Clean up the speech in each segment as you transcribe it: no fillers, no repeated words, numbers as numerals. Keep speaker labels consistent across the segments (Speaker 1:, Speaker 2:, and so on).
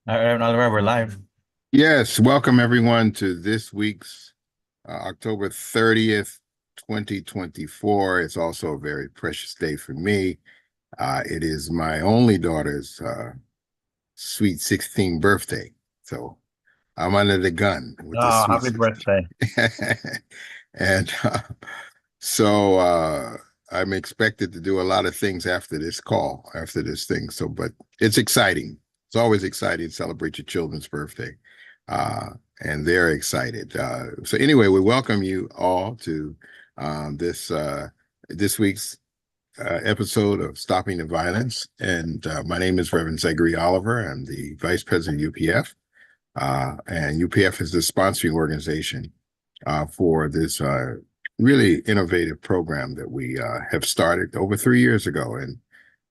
Speaker 1: Now we're live.
Speaker 2: Yes, welcome everyone to this week's October 30th, 2024. It's also a very precious day for me. It is my only daughter's sweet 16th birthday. So I'm under the gun with the
Speaker 1: Oh,
Speaker 2: sweet
Speaker 1: happy
Speaker 2: 16.
Speaker 1: birthday.
Speaker 2: And so I'm expected to do a lot of things after this call, after this thing. But it's exciting. It's always exciting to celebrate your children's birthday. Uh, and they're excited. So anyway, we welcome you all to this week's episode of Stopping the Violence. And my name is Reverend Zachary Oliver. I'm the Vice President of UPF. And UPF is the sponsoring organization for this really innovative program that we have started over 3 years ago. And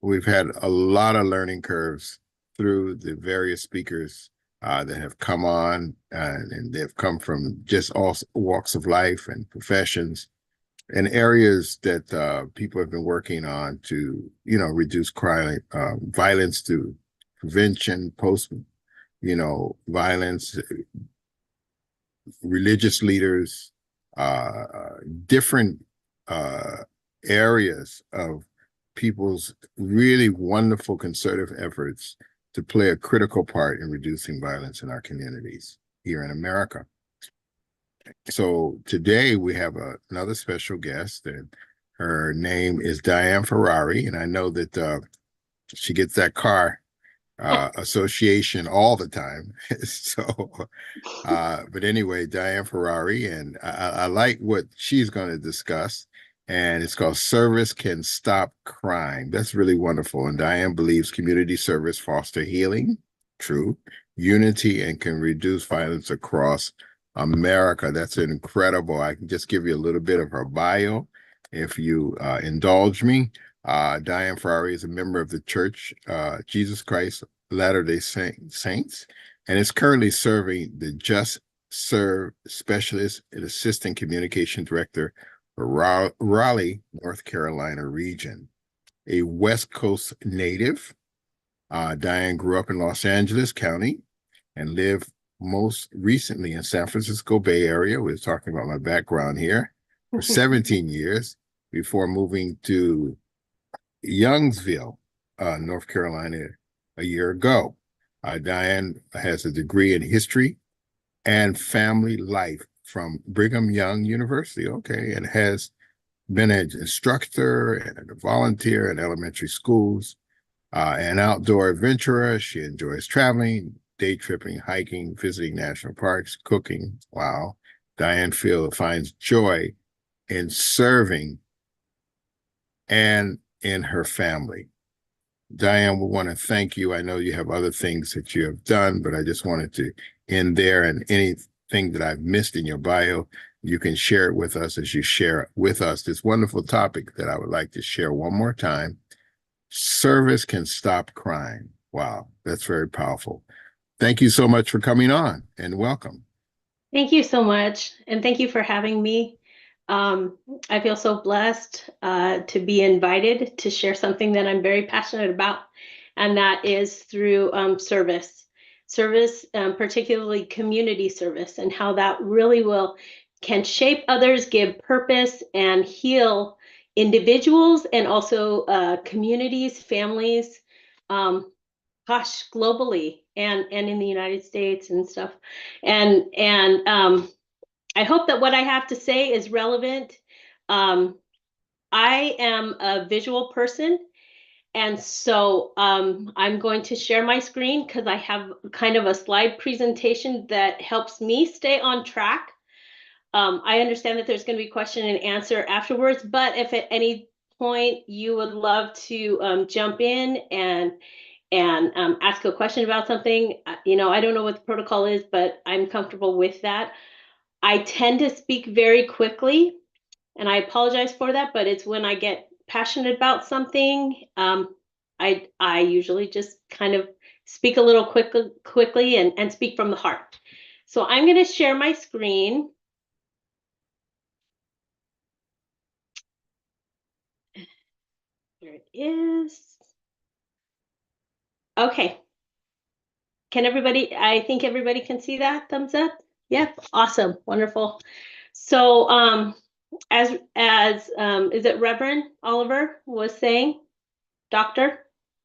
Speaker 2: we've had a lot of learning curves through the various speakers that have come on, and they've come from just all walks of life and professions and areas that people have been working on to, reduce crime, violence, to prevention, post, violence, religious leaders, different uh, areas of people's really wonderful concerted efforts to play a critical part in reducing violence in our communities here in America. So today we have another special guest, and her name is Diane Ferrari, and I know that she gets that car association all the time. So but anyway, Diane Ferrari, and I like what she's going to discuss, and it's called Service Can Stop Crime. That's really wonderful. And Diane believes community service foster healing, true, unity, and can reduce violence across America. That's incredible. I can just give you a little bit of her bio if you indulge me. Diane Ferrari is a member of the Church Jesus Christ Latter-day Saints, and is currently serving the Just Serve Specialist and Assistant Communication Director for Raleigh, North Carolina region. A West Coast native, Diane grew up in Los Angeles County and lived most recently in San Francisco Bay Area. We're talking about my background here for 17 years before moving to Youngsville, North Carolina, a year ago. Diane has a degree in history and family life from Brigham Young University, okay, and has been an instructor and a volunteer in elementary schools, an outdoor adventurer. She enjoys traveling, day tripping, hiking, visiting national parks, cooking. Wow. Diane Field finds joy in serving and in her family. Diane, we want to thank you. I know you have other things that you have done, but I just wanted to end there. And anything that I've missed in your bio, you can share it with us as you share with us this wonderful topic that I would like to share one more time. Service can stop crime. Wow, that's very powerful. Thank you so much for coming on, and welcome.
Speaker 3: Thank you so much, and thank you for having me. Um, I feel so blessed to be invited to share something that I'm very passionate about, and that is through service. Service, particularly community service, and how that really will can shape others, give purpose, and heal individuals, and also communities, families. Um, Gosh, globally and in the United States and stuff. And I hope that what I have to say is relevant. Um, I am a visual person, and so I'm going to share my screen because I have kind of a slide presentation that helps me stay on track. I understand that there's going to be question and answer afterwards, but if at any point you would love to jump in and ask a question about something, I don't know what the protocol is, but I'm comfortable with that. I tend to speak very quickly, and I apologize for that, but it's when I get passionate about something, I usually just kind of speak a little quickly and speak from the heart. So I'm going to share my screen. There it is. Okay. Can everybody, I think everybody can see that thumbs up? Yep, awesome, wonderful. So as is it Reverend Oliver was saying, Doctor?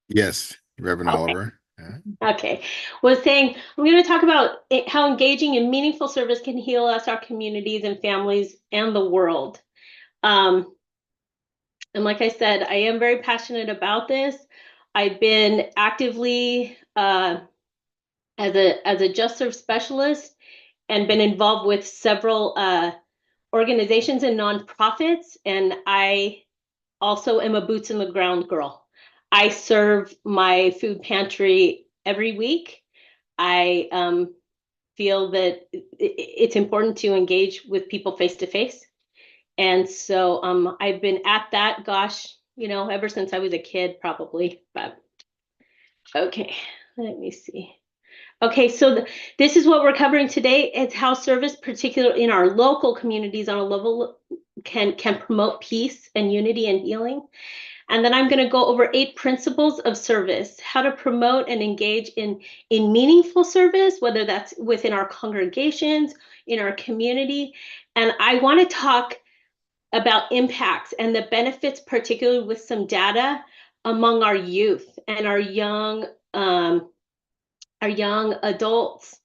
Speaker 2: Yes, Reverend
Speaker 3: Okay.
Speaker 2: Oliver. Yeah.
Speaker 3: Okay, was saying I'm going to talk about how engaging in meaningful service can heal us, our communities and families, and the world. And like I said, I am very passionate about this. I've been actively as a Just Serve specialist and been involved with several organizations and nonprofits. And I also am a boots in the ground girl. I serve my food pantry every week. I feel that it's important to engage with people face to face. And so I've been at that, gosh, ever since I was a kid, probably. But okay, let me see. Okay, so this is what we're covering today. It's how service, particularly in our local communities on a level, can promote peace and unity and healing. And then I'm going to go over 8 principles of service, how to promote and engage in meaningful service, whether that's within our congregations, in our community. And I want to talk about impacts and the benefits, particularly with some data among our youth and our young adults,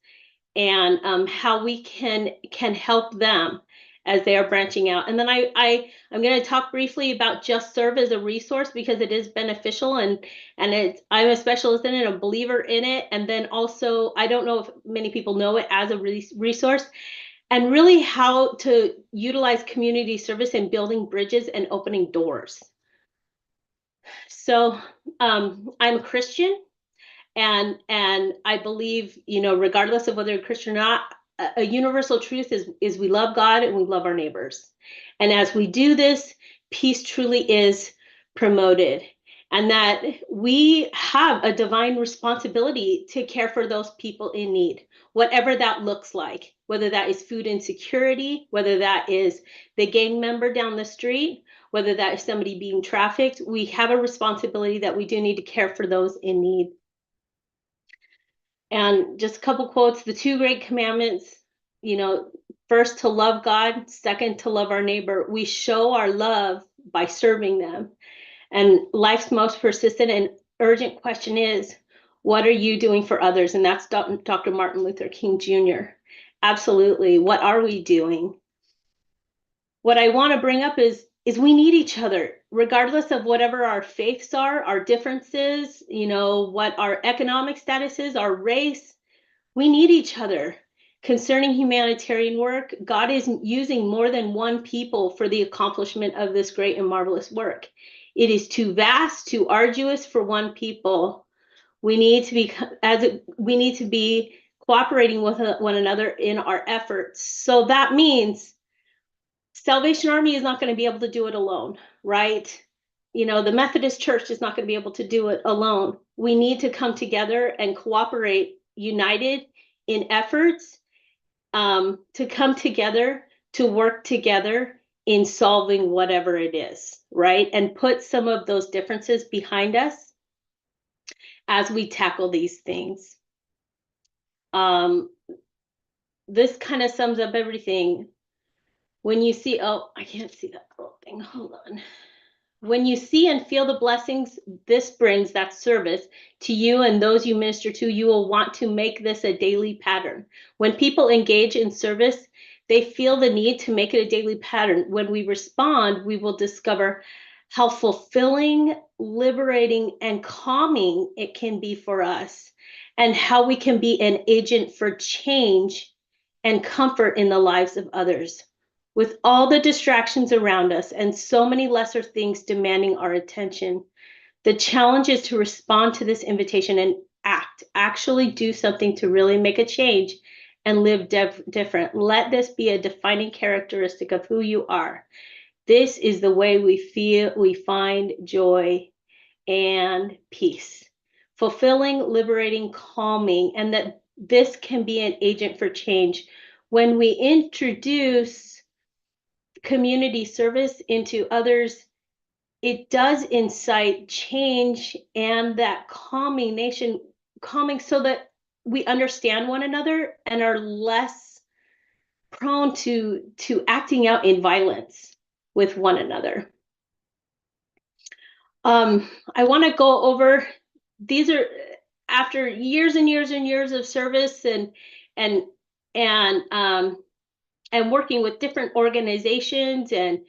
Speaker 3: and how we can help them as they are branching out. And then I'm going to talk briefly about Just Serve as a resource, because it is beneficial, and I'm a specialist in it, a believer in it. And then also, I don't know if many people know it as a resource, and really how to utilize community service in building bridges and opening doors. So I'm a Christian, and I believe, regardless of whether you're Christian or not, a universal truth is we love God and we love our neighbors. And as we do this, peace truly is promoted, and that we have a divine responsibility to care for those people in need, whatever that looks like, whether that is food insecurity, whether that is the gang member down the street, whether that is somebody being trafficked. We have a responsibility that we do need to care for those in need. And just a couple quotes: the 2 great commandments, first to love God, second to love our neighbor. We show our love by serving them. And life's most persistent and urgent question is, what are you doing for others? And that's Dr. Martin Luther King Jr. Absolutely. What are we doing? What I want to bring up is we need each other, regardless of whatever our faiths are, our differences, what our economic status is, our race. We need each other. Concerning humanitarian work, God is using more than one people for the accomplishment of this great and marvelous work. It is too vast, too arduous for one people. We need to be cooperating with one another in our efforts. So that means Salvation Army is not going to be able to do it alone, right? The Methodist Church is not going to be able to do it alone. We need to come together and cooperate, united in efforts, to come together, to work together in solving whatever it is, right? And put some of those differences behind us as we tackle these things. This kind of sums up everything. When you see, oh, I can't see that little thing, hold on. When you see and feel the blessings this brings, that service, to you and those you minister to, you will want to make this a daily pattern. When people engage in service, they feel the need to make it a daily pattern. When we respond, we will discover how fulfilling, liberating, and calming it can be for us, and how we can be an agent for change and comfort in the lives of others. With all the distractions around us and so many lesser things demanding our attention, the challenge is to respond to this invitation and actually do something to really make a change and live different. Let this be a defining characteristic of who you are. This is the way we find joy and peace, fulfilling, liberating, calming, and that this can be an agent for change. When we introduce community service into others, it does incite change and that calming so that we understand one another and are less prone to acting out in violence with one another. I want to go over, these are after years and years and years of service and and working with different organizations and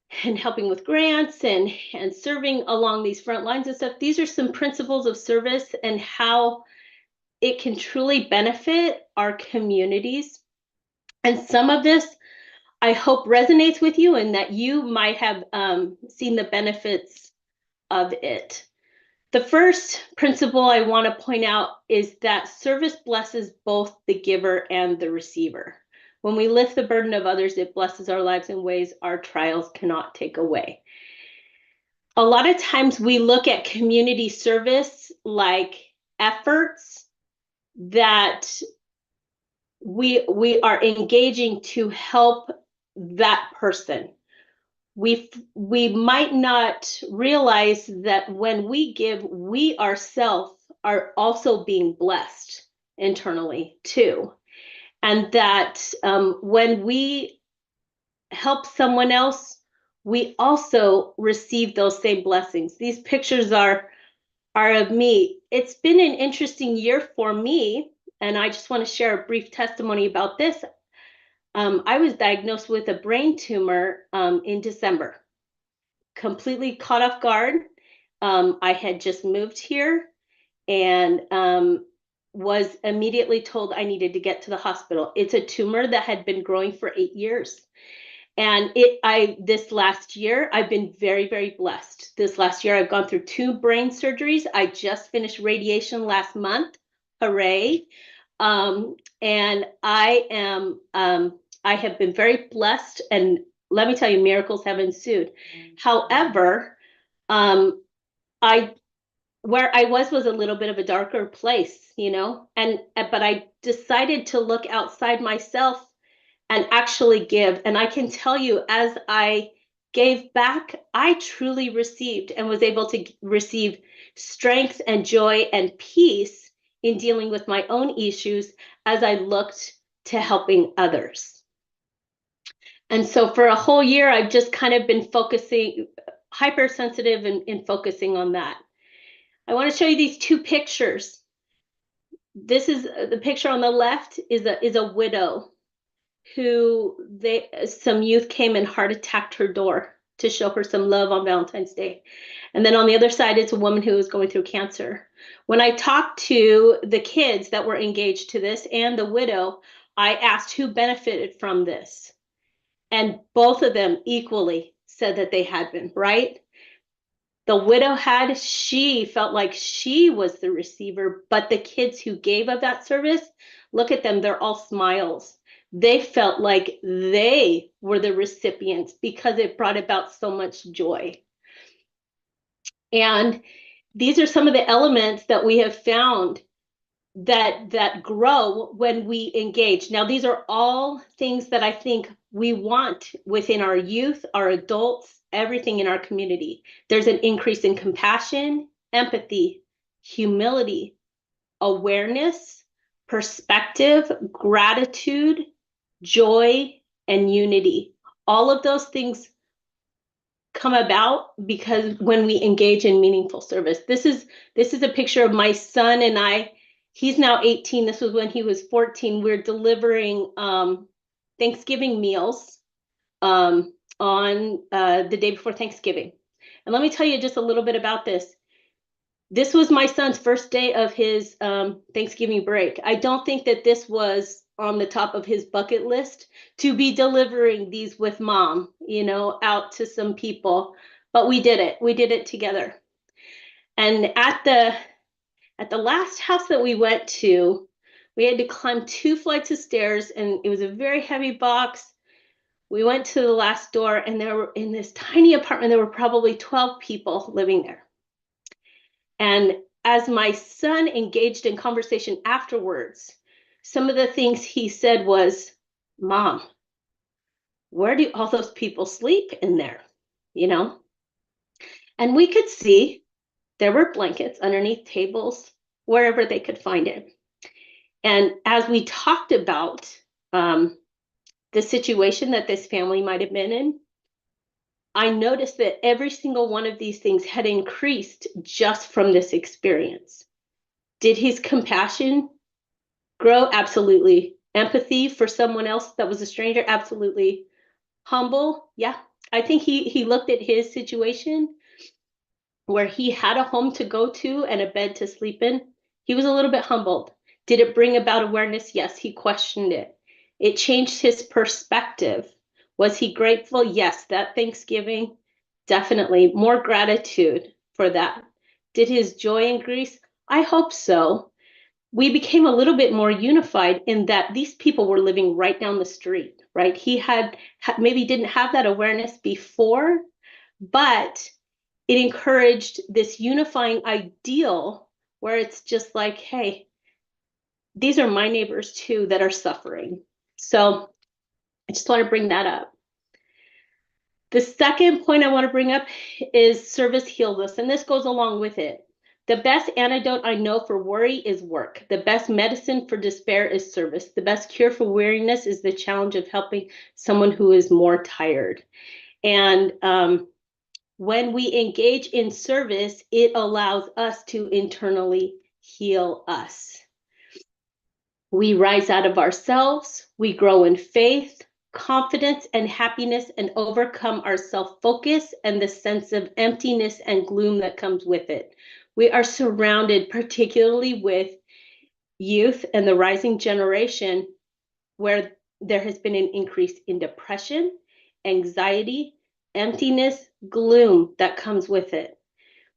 Speaker 3: helping with grants and serving along these front lines and stuff. These are some principles of service and how it can truly benefit our communities. And some of this, I hope, resonates with you and that you might have seen the benefits of it. The first principle I want to point out is that service blesses both the giver and the receiver. When we lift the burden of others, it blesses our lives in ways our trials cannot take away. A lot of times we look at community service like efforts that we are engaging to help that person. We might not realize that when we give, we ourselves are also being blessed internally too. And that when we help someone else, we also receive those same blessings. These pictures are of me. It's been an interesting year for me, and I just want to share a brief testimony about this. I was diagnosed with a brain tumor in December, completely caught off guard. I had just moved here and was immediately told I needed to get to the hospital. It's a tumor that had been growing for 8 years. And this last year, I've been very, very blessed. This last year, I've gone through 2 brain surgeries. I just finished radiation last month. Hooray. And I have been very blessed, and let me tell you, miracles have ensued. However, where I was a little bit of a darker place, you know, but I decided to look outside myself and actually give. And I can tell you, as I gave back, I truly received and was able to receive strength and joy and peace in dealing with my own issues as I looked to helping others. And so for a whole year, I've just kind of been focusing, hypersensitive in focusing on that. I want to show you these 2 pictures. This is the picture on the left is a widow who some youth came and heart attacked her door to show her some love on Valentine's Day. And then on the other side, it's a woman who was going through cancer. When I talked to the kids that were engaged to this and the widow, I asked who benefited from this. And both of them equally said that they had been, right? The widow had, she felt like she was the receiver, but the kids who gave of that service, look at them, they're all smiles. They felt like they were the recipients because it brought about so much joy. And these are some of the elements that we have found that grow when we engage. Now, these are all things that I think we want within our youth, our adults, everything in our community. There's an increase in compassion, empathy, humility, awareness, perspective, gratitude, joy, and unity. All of those things come about because when we engage in meaningful service. This is a picture of my son and I. He's now 18. This was when he was 14. We're delivering Thanksgiving meals on the day before Thanksgiving. And let me tell you just a little bit about this. This was my son's first day of his Thanksgiving break. I don't think that this was on the top of his bucket list to be delivering these with mom, you know, out to some people, but we did it. We did it together. And at the last house that we went to, we had to climb 2 flights of stairs, and it was a very heavy box. We went to the last door, and there were, in this tiny apartment, there were probably 12 people living there. And as my son engaged in conversation afterwards, some of the things he said was, "Mom, where do all those people sleep in there?" You know? And we could see there were blankets underneath tables. wherever they could find it. And as we talked about the situation that this family might have been in, I noticed that every single one of these things had increased just from this experience. Did his compassion grow? Absolutely. Empathy for someone else that was a stranger? Absolutely. Humble? Yeah. I think he looked at his situation where he had a home to go to and a bed to sleep in. He was a little bit humbled. Did it bring about awareness? Yes, he questioned it. It changed his perspective. Was he grateful? Yes, that Thanksgiving, definitely more gratitude for that. Did his joy increase? I hope so. We became a little bit more unified in that these people were living right down the street, right? He had maybe didn't have that awareness before, but it encouraged this unifying ideal where it's just like, hey, these are my neighbors too that are suffering. So I just want to bring that up. The second point I want to bring up is service heals us, and this goes along with it. The best antidote I know for worry is work. The best medicine for despair is service. The best cure for weariness is the challenge of helping someone who is more tired. And when we engage in service, it allows us to internally heal us. We rise out of ourselves, we grow in faith, confidence, and happiness, and overcome our self-focus and the sense of emptiness and gloom that comes with it. We are surrounded, particularly with youth and the rising generation, where there has been an increase in depression, anxiety, emptiness, gloom that comes with it.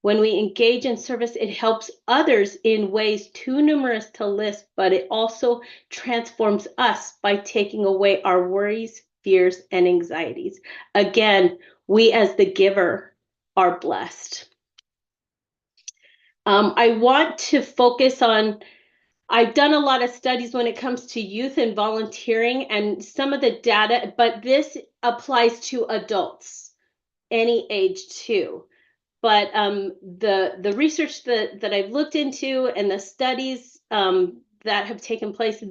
Speaker 3: When we engage in service, it helps others in ways too numerous to list, but it also transforms us by taking away our worries, fears, and anxieties. Again, we as the giver are blessed. I want to focus on, I've done a lot of studies when it comes to youth and volunteering and some of the data, but this applies to adults, any age too. But the research that I've looked into and the studies that have taken place,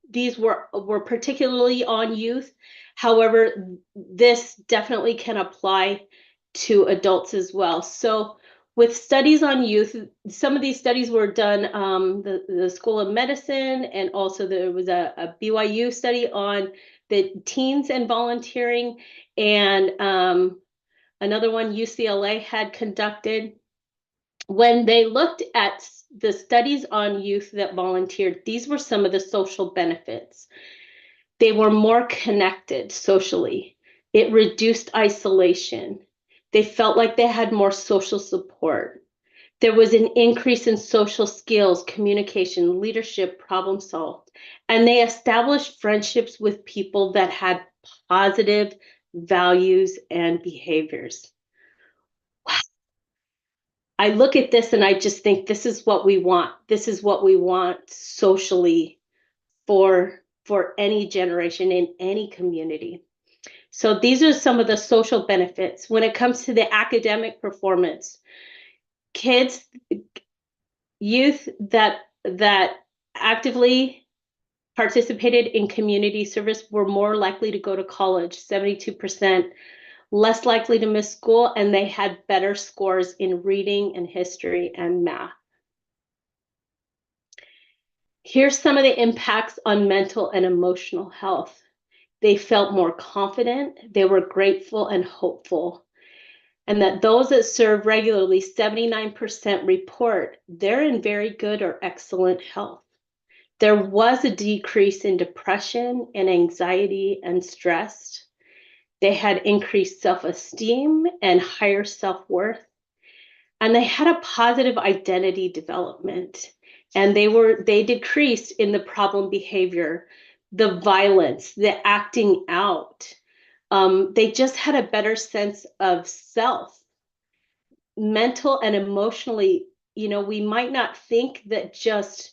Speaker 3: these were particularly on youth. However, this definitely can apply to adults as well. So with studies on youth, some of these studies were done, the School of Medicine, and also there was a BYU study on the teens and volunteering, and another one UCLA had conducted. When they looked at the studies on youth that volunteered, these were some of the social benefits. They were more connected socially. It reduced isolation. They felt like they had more social support. There was an increase in social skills, communication, leadership, problem solved. And they established friendships with people that had positive values and behaviors. I look at this and I just think this is what we want. This is what we want socially for any generation in any community. So these are some of the social benefits. When it comes to the academic performance, kids, youth that actively participated in community service were more likely to go to college, 72%. Less likely to miss school, and they had better scores in reading and history and math. Here's some of the impacts on mental and emotional health. They felt more confident, they were grateful and hopeful, and that those that serve regularly, 79% report they're in very good or excellent health. There was a decrease in depression and anxiety and stress. They had increased self-esteem and higher self-worth, and they had a positive identity development, and they decreased in the problem behavior, the violence, the acting out. They just had a better sense of self, mental and emotionally. We might not think that just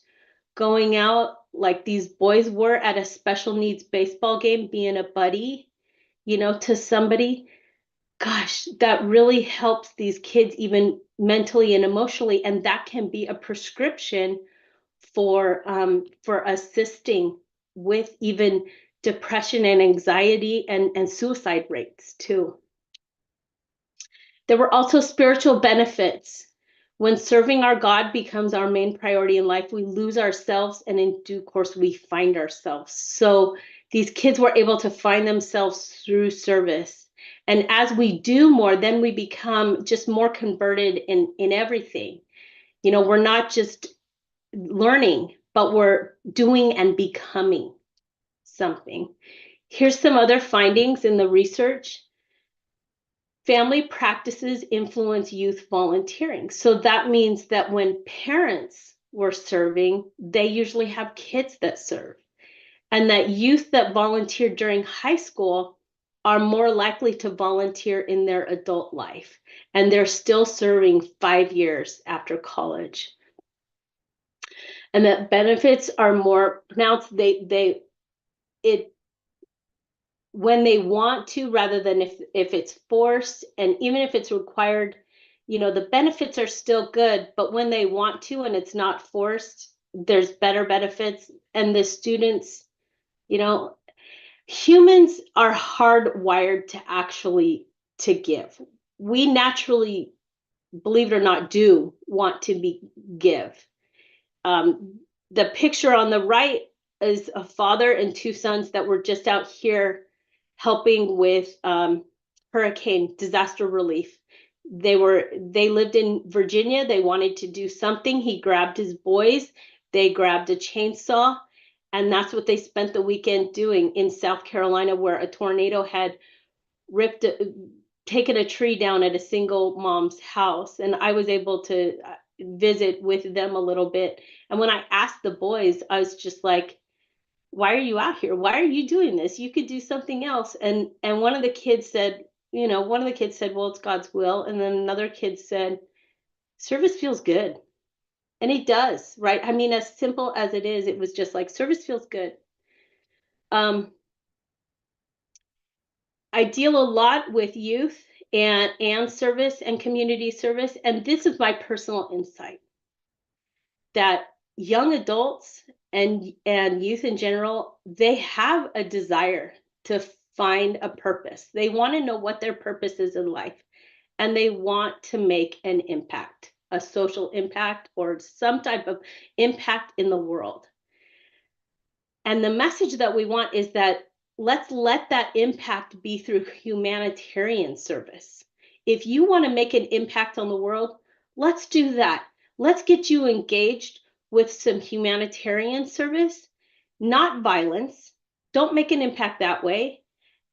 Speaker 3: going out like these boys were at a special needs baseball game, being a buddy, to somebody, gosh, that really helps these kids even mentally and emotionally. And that can be a prescription for assisting with even depression and anxiety and suicide rates too. There were also spiritual benefits. When serving our God becomes our main priority in life, we lose ourselves, and in due course, we find ourselves. So these kids were able to find themselves through service. And as we do more, then we become just more converted in everything. You know, we're not just learning, but we're doing and becoming something. Here's some other findings in the research. Family practices influence youth volunteering. So that means that when parents were serving, they usually have kids that serve. And that youth that volunteer during high school are more likely to volunteer in their adult life. And they're still serving 5 years after college. And that benefits are more pronounced. When they want to, rather than if it's forced, and even if it's required, you know, the benefits are still good, but when they want to and it's not forced, there's better benefits. And the students, you know, humans are hardwired to actually to give. We naturally, believe it or not, do want to give. The picture on the right is a father and 2 sons that were just out here helping with hurricane disaster relief. They lived in Virginia. They wanted to do something. He grabbed his boys. They grabbed a chainsaw, and that's what they spent the weekend doing in South Carolina, where a tornado had taken a tree down at a single mom's house. And I was able to visit with them a little bit. And when I asked the boys, I was just like, why are you out here? Why are you doing this? You could do something else. And one of the kids said, well, it's God's will. And then another kid said, service feels good. And it does, right? I mean, as simple as it is, it was just like, service feels good. I deal a lot with youth and service and community service. And this is my personal insight, that young adults and youth in general, they have a desire to find a purpose. They want to know what their purpose is in life, and they want to make an impact, a social impact or some type of impact in the world. And the message that we want is that let's let that impact be through humanitarian service. If you want to make an impact on the world, let's do that. Let's get you engaged with some humanitarian service, not violence. Don't make an impact that way.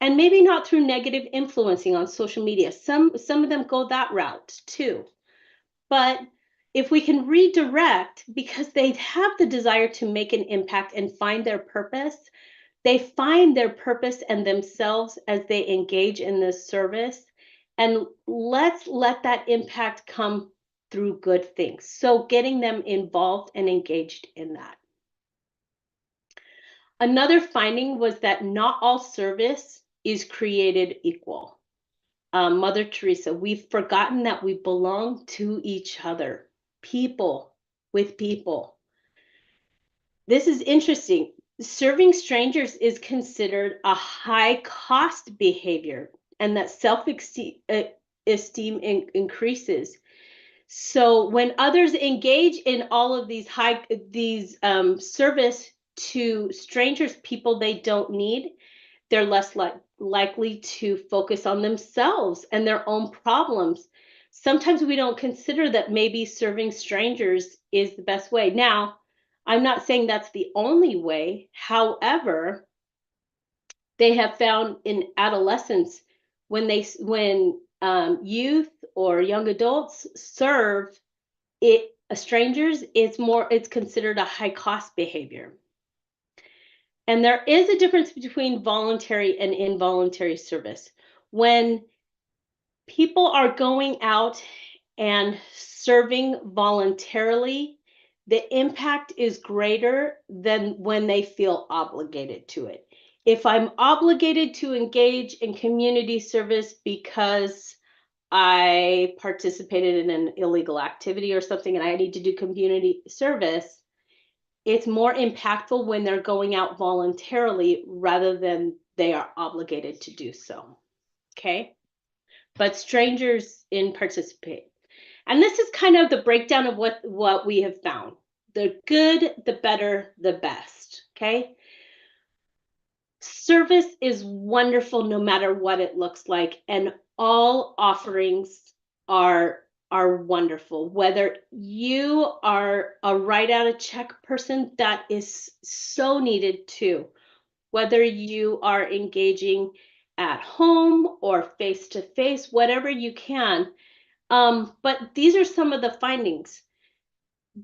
Speaker 3: And maybe not through negative influencing on social media. Some of them go that route too. But if we can redirect, because they have the desire to make an impact and find their purpose, they find their purpose and themselves as they engage in this service. And let's let that impact come through good things. So getting them involved and engaged in that. Another finding was that not all service is created equal. Mother Teresa, we've forgotten that we belong to each other, people with people. This is interesting. Serving strangers is considered a high cost behavior, and that self-esteem increases. So when others engage in all of these service to strangers, people they don't need, they're less likely to focus on themselves and their own problems. Sometimes we don't consider that maybe serving strangers is the best way. Now, I'm not saying that's the only way. However, they have found in adolescence, when youth or young adults serve strangers, it's considered a high cost behavior. And there is a difference between voluntary and involuntary service. When people are going out and serving voluntarily, the impact is greater than when they feel obligated to it. If I'm obligated to engage in community service because I participated in an illegal activity or something and I need to do community service, it's more impactful when they're going out voluntarily rather than they are obligated to do so. Okay. But strangers in participate. And this is kind of the breakdown of what we have found. The good, the better, the best. Okay. Service is wonderful no matter what it looks like, and all offerings are wonderful. Whether you are a write out a check person, that is so needed too. Whether you are engaging at home or face to face, whatever you can. But these are some of the findings.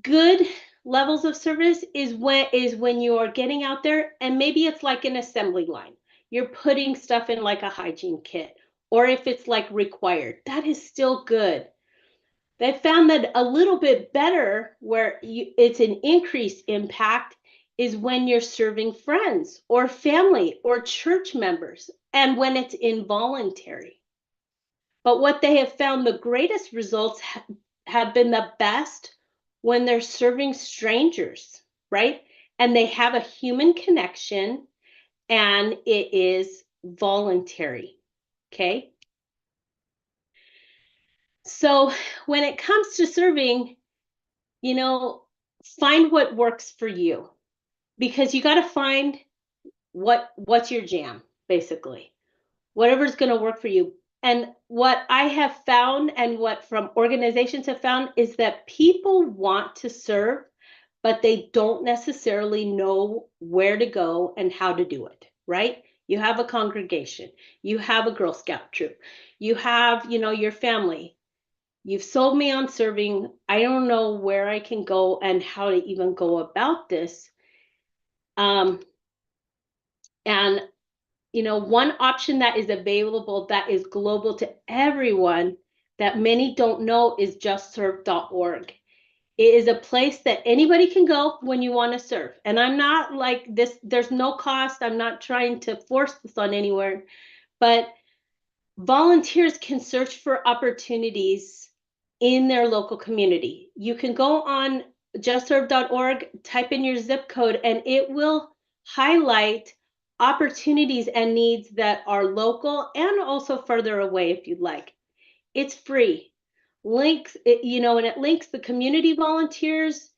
Speaker 3: Good levels of service is when you are getting out there, and maybe it's like an assembly line. You're putting stuff in like a hygiene kit, or if it's like required, that is still good. They found that a little bit better where it's an increased impact is when you're serving friends or family or church members, and when it's involuntary. But what they have found the greatest results have been the best when they're serving strangers, right? And they have a human connection and it is voluntary. Okay. So when it comes to serving, find what works for you, because you got to find what's your jam, basically. Whatever's going to work for you. And what I have found and what from organizations have found is that people want to serve, but they don't necessarily know where to go and how to do it, right? You have a congregation, you have a Girl Scout troop, you have, your family. You've sold me on serving. I don't know where I can go and how to even go about this. And one option that is available that is global to everyone that many don't know is justserve.org. It is a place that anybody can go when you want to serve. And I'm not like this, there's no cost. I'm not trying to force this on anywhere, but volunteers can search for opportunities in their local community. You can go on justserve.org, type in your zip code, and it will highlight opportunities and needs that are local and also further away if you'd like. It's free. Links, and it links the community volunteers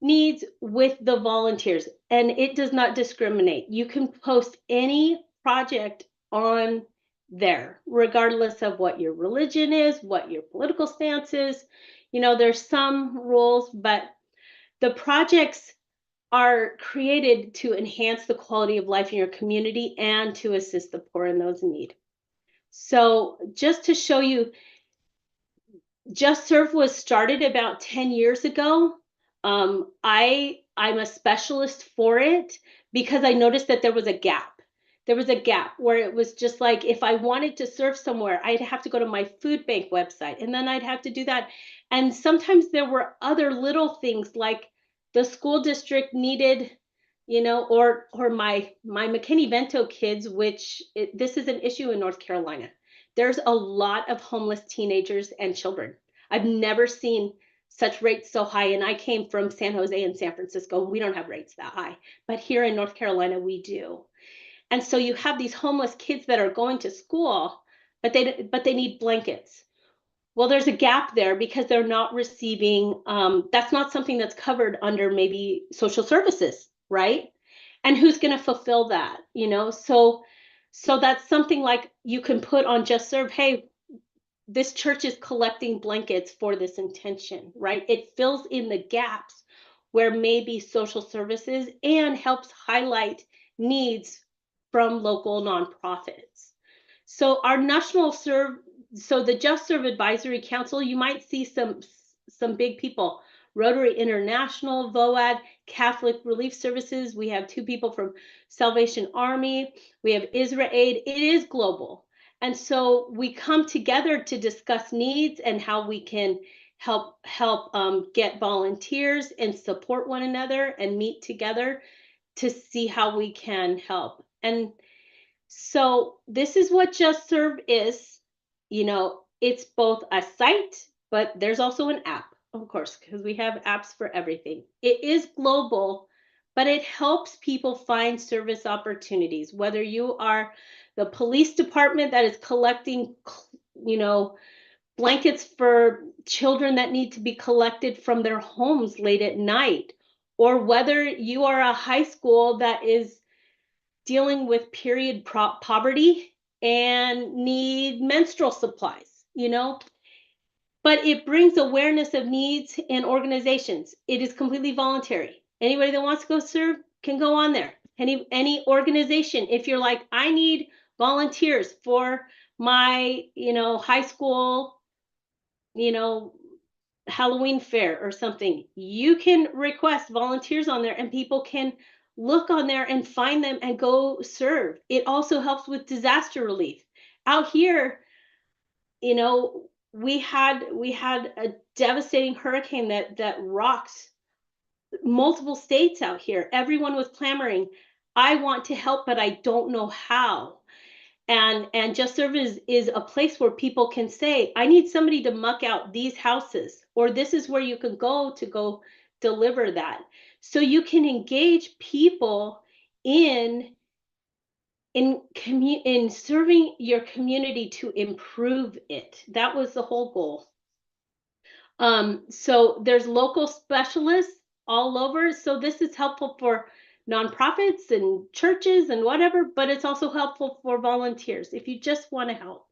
Speaker 3: needs with the volunteers, and it does not discriminate. You can post any project on there, regardless of what your religion is, what your political stance is. There's some rules, but the projects are created to enhance the quality of life in your community and to assist the poor and those in need. So just to show you, Just Serve was started about 10 years ago. I'm a specialist for it because I noticed that there was a gap. There was a gap where it was just like, if I wanted to serve somewhere, I'd have to go to my food bank website, and then I'd have to do that. And sometimes there were other little things like the school district needed, or my McKinney-Vento kids, which this is an issue in North Carolina. There's a lot of homeless teenagers and children. I've never seen such rates so high. And I came from San Jose and San Francisco, and we don't have rates that high. But here in North Carolina, we do. And so you have these homeless kids that are going to school, but they need blankets. Well, there's a gap there because they're not receiving, that's not something that's covered under maybe social services, right? And who's going to fulfill that, So that's something like you can put on Just Serve, hey, this church is collecting blankets for this intention, right? It fills in the gaps where maybe social services and helps highlight needs from local nonprofits. So our national the Just Serve Advisory Council, you might see some big people. Rotary International, VOAD, Catholic Relief Services. We have 2 people from Salvation Army. We have Israel Aid. It is global. And so we come together to discuss needs and how we can help get volunteers and support one another and meet together to see how we can help. And so this is what Just Serve is. It's both a site, but there's also an app, of course, because we have apps for everything. It is global, but it helps people find service opportunities, whether you are the police department that is collecting, you know, blankets for children that need to be collected from their homes late at night, or whether you are a high school that is dealing with period poverty and need menstrual supplies, you know. But it brings awareness of needs and organizations. It is completely voluntary. Anybody that wants to go serve can go on there. Any organization, if you're like, I need volunteers for my, you know, high school, you know, Halloween fair or something, you can request volunteers on there and people can look on there and find them and go serve. It also helps with disaster relief. Out here, you know, we had a devastating hurricane that rocked multiple states out here. Everyone was clamoring, I want to help, but I don't know how. And Just Serve is a place where people can say, I need somebody to muck out these houses, or this is where you can go to go deliver that. So you can engage people in in serving your community to improve it. That was the whole goal. So there's local specialists all over. So this is helpful for nonprofits and churches and whatever, but it's also helpful for volunteers if you just want to help.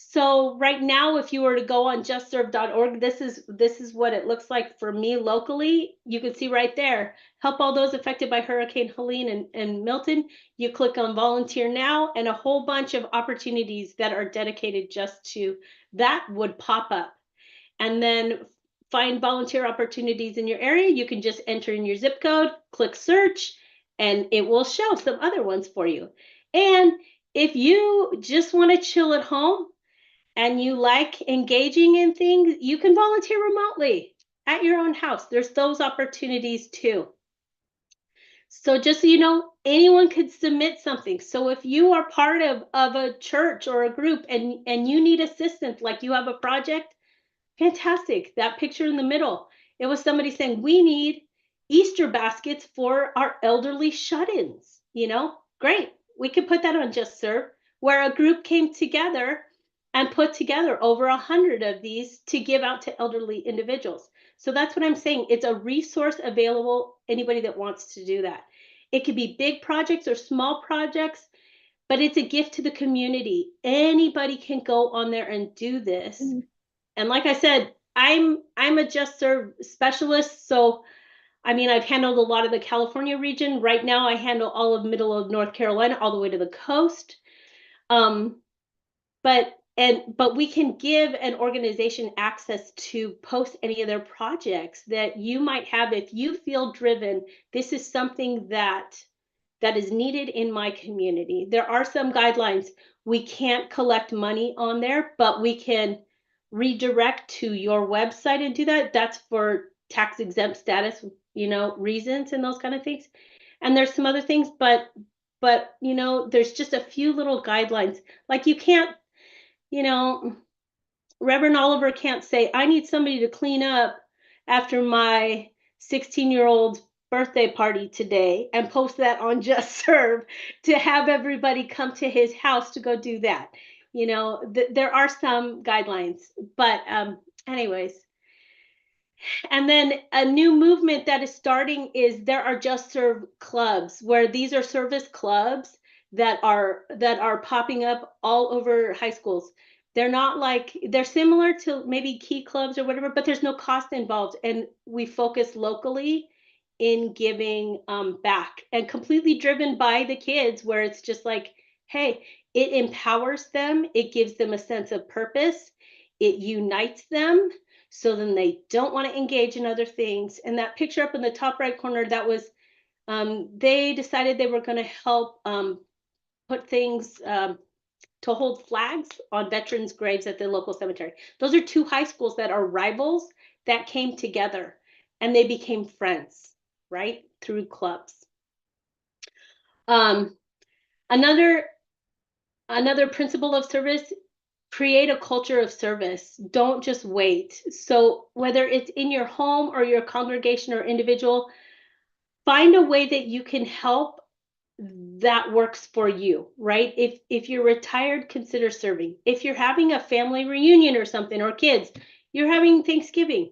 Speaker 3: So right now, if you were to go on justserve.org, this is what it looks like for me locally. You can see right there, help all those affected by Hurricane Helene and Milton. You click on volunteer now, and a whole bunch of opportunities that are dedicated just to that would pop up. And then find volunteer opportunities in your area. You can just enter in your zip code, click search, and it will show some other ones for you. And if you just want to chill at home and you like engaging in things, you can volunteer remotely at your own house. There's those opportunities too. So just so you know, anyone could submit something. So if you are part of a church or a group and you need assistance, like you have a project, fantastic. That picture in the middle, it was somebody saying, we need Easter baskets for our elderly shut-ins, you know, great. We could put that on Just Serve, where a group came together and put together over 100 of these to give out to elderly individuals. So that's what I'm saying. It's a resource available, anybody that wants to do that. It could be big projects or small projects, but it's a gift to the community. Anybody can go on there and do this. And like I said, I'm a Just Serve specialist. So, I mean, I've handled a lot of the California region. Right now, I handle all of middle of North Carolina, all the way to the coast. But we can give an organization access to post any of their projects that you might have. If you feel driven, this is something that is needed in my community. There are some guidelines. We can't collect money on there, but we can redirect to your website and do that. That's for tax exempt status, you know, reasons and those kind of things. And there's some other things, but you know, there's just a few little guidelines. Like you can't, you know, Reverend Oliver can't say, I need somebody to clean up after my 16-year-old birthday party today and post that on Just Serve to have everybody come to his house to go do that. You know, there are some guidelines, but anyways. And then a new movement that is starting is there are Just Serve clubs, where these are service clubs that are popping up all over high schools. They're not like, they're similar to maybe Key clubs or whatever, but there's no cost involved. And we focus locally in giving back, and completely driven by the kids, where it's just like, hey, it empowers them. It gives them a sense of purpose. It unites them. So then they don't want to engage in other things. And that picture up in the top right corner, that was, they decided they were going to help put things to hold flags on veterans' graves at the local cemetery. Those are two high schools that are rivals that came together and they became friends, right? Through clubs. Another principle of service, create a culture of service. Don't just wait. So whether it's in your home or your congregation or individual, find a way that you can help that works for you, right? If you're retired, consider serving. If you're having a family reunion or something, or kids, you're having Thanksgiving,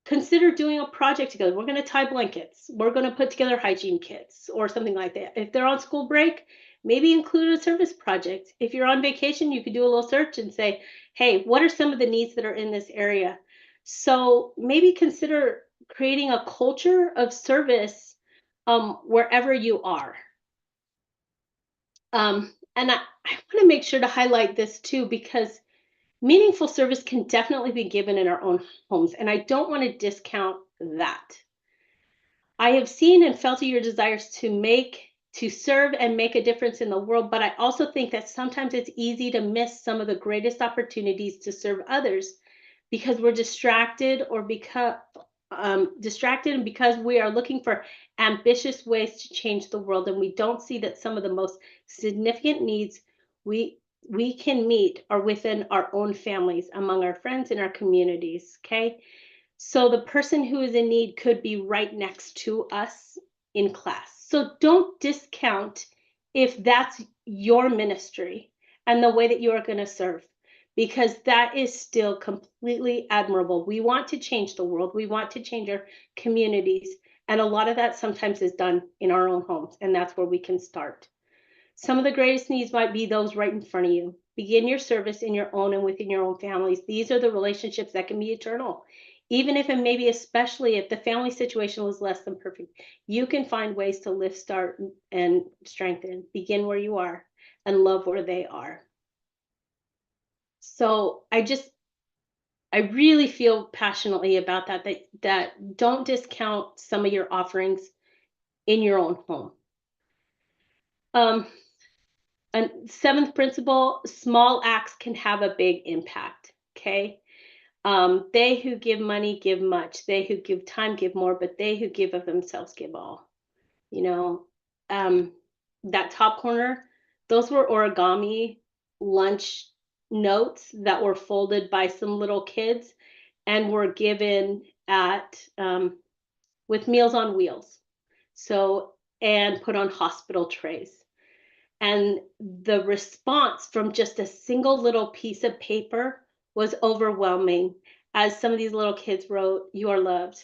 Speaker 3: consider doing a project together. We're going to tie blankets. We're going to put together hygiene kits or something like that. If they're on school break, maybe include a service project. If you're on vacation, you could do a little search and say, hey, what are some of the needs that are in this area? So maybe consider creating a culture of service wherever you are. And I want to make sure to highlight this too, because meaningful service can definitely be given in our own homes, and I don't want to discount that. I have seen and felt your desires to serve and make a difference in the world, but I also think that sometimes it's easy to miss some of the greatest opportunities to serve others because we're distracted or because distracted and because we are looking for ambitious ways to change the world, and we don't see that some of the most significant needs we can meet are within our own families, among our friends, in our communities. Okay, so the person who is in need could be right next to us in class. So don't discount if that's your ministry and the way that you are going to serve, because that is still completely admirable. We want to change the world. We want to change our communities. And a lot of that sometimes is done in our own homes. And that's where we can start. Some of the greatest needs might be those right in front of you. Begin your service in your own and within your own families. These are the relationships that can be eternal. Even if, and maybe especially if the family situation was less than perfect, you can find ways to lift, start, and strengthen. Begin where you are and love where they are. So I really feel passionately about that don't discount some of your offerings in your own home. And seventh principle, small acts can have a big impact. Okay. They who give money give much. They who give time give more, but they who give of themselves give all. You know, that top corner, those were origami lunch notes that were folded by some little kids and were given at with Meals on Wheels. So, and put on hospital trays. And the response from just a single little piece of paper was overwhelming, as some of these little kids wrote, "You are loved,"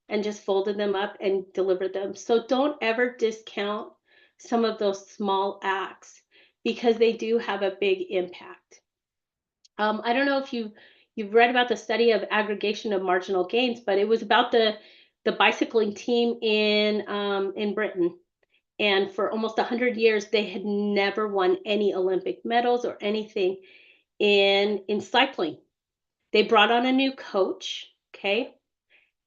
Speaker 3: and just folded them up and delivered them. So don't ever discount some of those small acts, because they do have a big impact. I don't know if you've read about the study of aggregation of marginal gains, but it was about the bicycling team in Britain. And for almost 100 years, they had never won any Olympic medals or anything in cycling. They brought on a new coach, okay?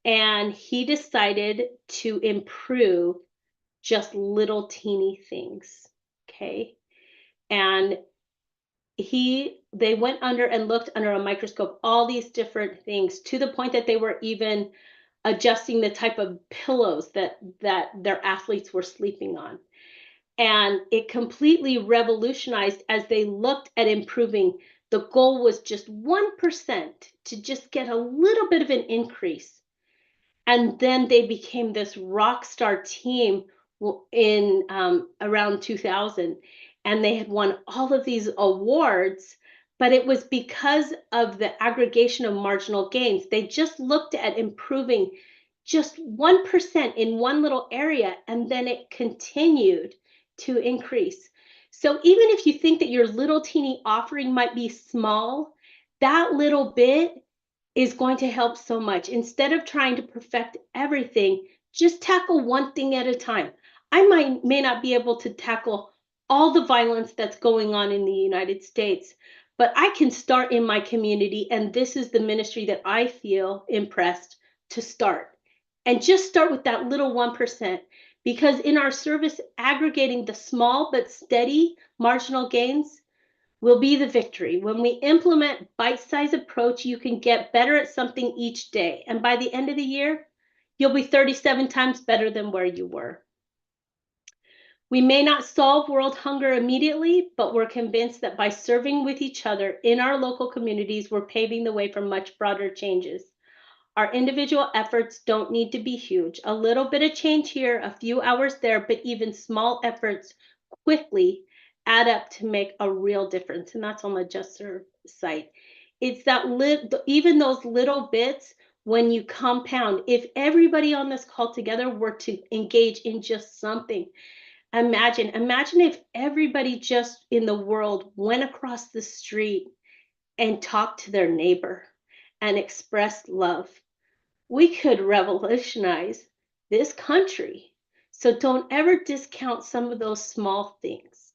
Speaker 3: And he decided to improve just little teeny things, okay? And they went under and looked under a microscope, all these different things, to the point that they were even adjusting the type of pillows that their athletes were sleeping on. And it completely revolutionized as they looked at improving. The goal was just 1% to just get a little bit of an increase. And then they became this rock star team in around 2000. And they had won all of these awards, but it was because of the aggregation of marginal gains. They just looked at improving just 1% in one little area, and then it continued to increase. So even if you think that your little teeny offering might be small, that little bit is going to help so much. Instead of trying to perfect everything, just tackle one thing at a time. I may not be able to tackle all the violence that's going on in the United States, but I can start in my community, and this is the ministry that I feel impressed to start. And just start with that little 1%, because in our service, aggregating the small but steady marginal gains will be the victory. When we implement bite-sized approach, you can get better at something each day. And by the end of the year, you'll be 37 times better than where you were. We may not solve world hunger immediately, but we're convinced that by serving with each other in our local communities, we're paving the way for much broader changes. Our individual efforts don't need to be huge. A little bit of change here, a few hours there, but even small efforts quickly add up to make a real difference. And that's on the Just Serve site. It's that even those little bits, when you compound, if everybody on this call together were to engage in just something, imagine if everybody just in the world went across the street and talked to their neighbor and expressed love. We could revolutionize this country. So don't ever discount some of those small things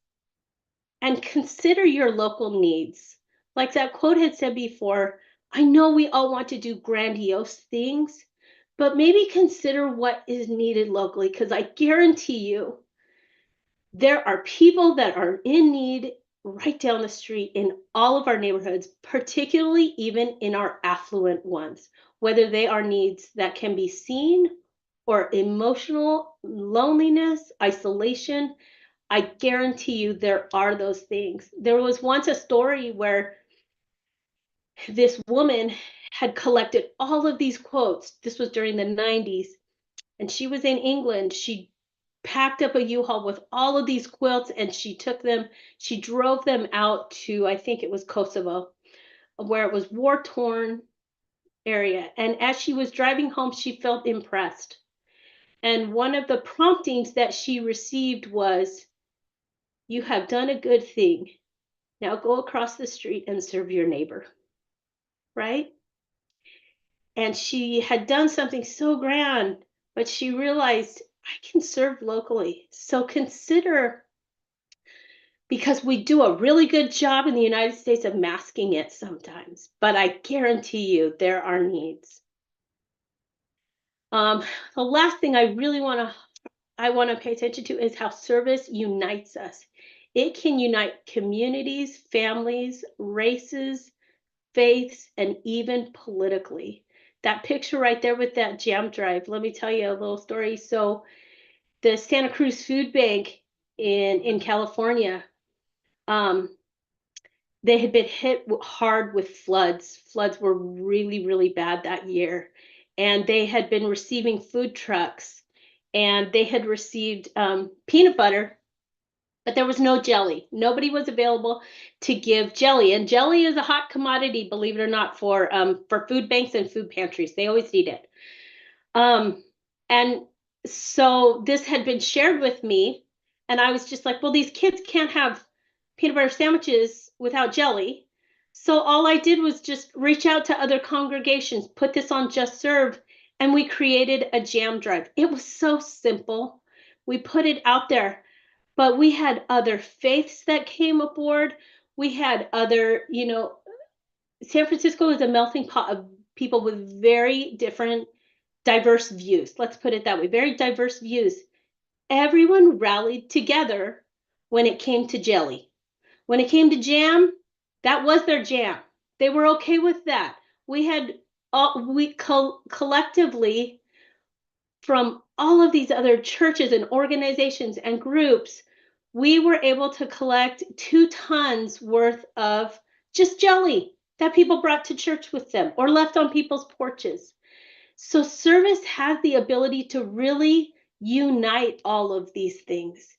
Speaker 3: and consider your local needs. Like that quote had said before, I know we all want to do grandiose things, but maybe consider what is needed locally, because I guarantee you there are people that are in need right down the street in all of our neighborhoods, particularly even in our affluent ones, whether they are needs that can be seen or emotional loneliness, isolation. I guarantee you there are those things. There was once a story where this woman had collected all of these quotes. This was during the 90s, and she was in England. She packed up a U-Haul with all of these quilts and she drove them out to, I think it was Kosovo, where it was war-torn area. And as she was driving home, she felt impressed. And one of the promptings that she received was, you have done a good thing. Now go across the street and serve your neighbor, right? And she had done something so grand, but she realized, I can serve locally. So consider, because we do a really good job in the United States of masking it sometimes, but I guarantee you there are needs. The last thing I really want to pay attention to is how service unites us. It can unite communities, families, races, faiths, and even politically. That picture right there with that jam drive, let me tell you a little story. So the Santa Cruz Food Bank in California, they had been hit hard with floods. Floods were really, really bad that year. And they had been receiving food trucks, and they had received peanut butter, but there was no jelly. Nobody was available to give jelly. And jelly is a hot commodity, believe it or not, for food banks and food pantries. They always need it. And so this had been shared with me, and I was just like, well, these kids can't have peanut butter sandwiches without jelly. So all I did was just reach out to other congregations, put this on Just Serve, and we created a jam drive. It was so simple. We put it out there, but we had other faiths that came aboard. We had other, San Francisco is a melting pot of people with very different, diverse views. Let's put it that way, very diverse views. Everyone rallied together when it came to jelly. When it came to jam, that was their jam. They were okay with that. We collectively, from all of these other churches and organizations and groups, we were able to collect 2 tons worth of just jelly that people brought to church with them or left on people's porches. So service has the ability to really unite all of these things.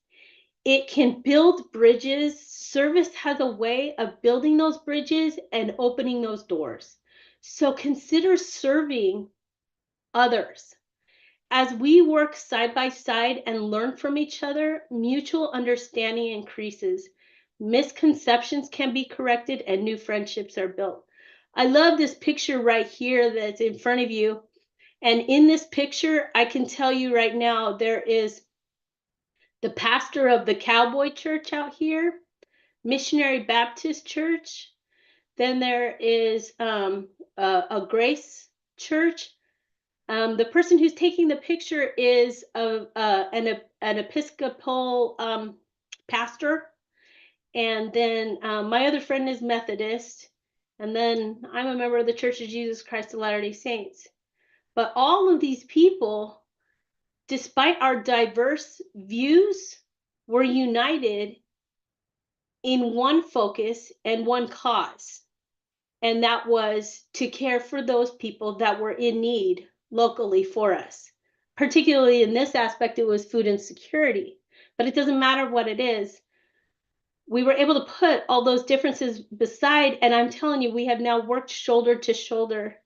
Speaker 3: It can build bridges. Service has a way of building those bridges and opening those doors. So consider serving others. As we work side by side and learn from each other, mutual understanding increases. Misconceptions can be corrected and new friendships are built. I love this picture right here that's in front of you. And in this picture, I can tell you right now, there is the pastor of the Cowboy Church out here, Missionary Baptist Church. Then there is a Grace Church. The person who's taking the picture is an Episcopal pastor. And then my other friend is Methodist. And then I'm a member of the Church of Jesus Christ of Latter-day Saints. But all of these people, despite our diverse views, were united in one focus and one cause. And that was to care for those people that were in need locally for us. Particularly in this aspect, it was food insecurity, but it doesn't matter what it is. We were able to put all those differences beside, and I'm telling you, we have now worked shoulder to shoulder.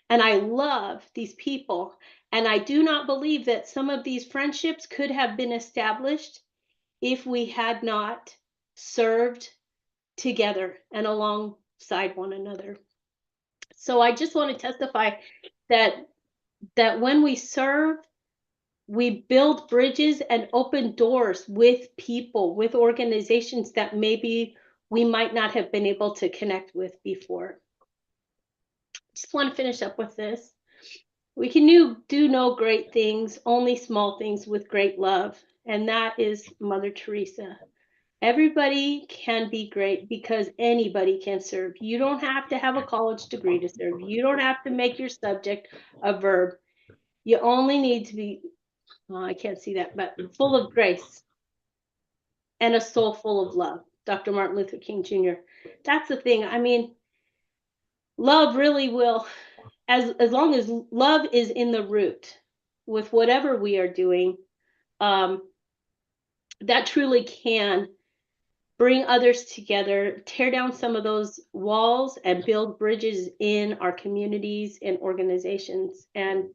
Speaker 3: And I love these people. And I do not believe that some of these friendships could have been established if we had not served together and alongside one another. So I just want to testify that when we serve, we build bridges and open doors with people, with organizations that maybe we might not have been able to connect with before. Just want to finish up with this. We can do no great things, only small things with great love. And that is Mother Teresa. Everybody can be great because anybody can serve. You don't have to have a college degree to serve. You don't have to make your subject a verb. You only need to be, well, I can't see that, but full of grace and a soul full of love. Dr. Martin Luther King Jr. That's the thing. I mean, love really will, as long as love is in the root with whatever we are doing, that truly can bring others together, tear down some of those walls, and build bridges in our communities and organizations. And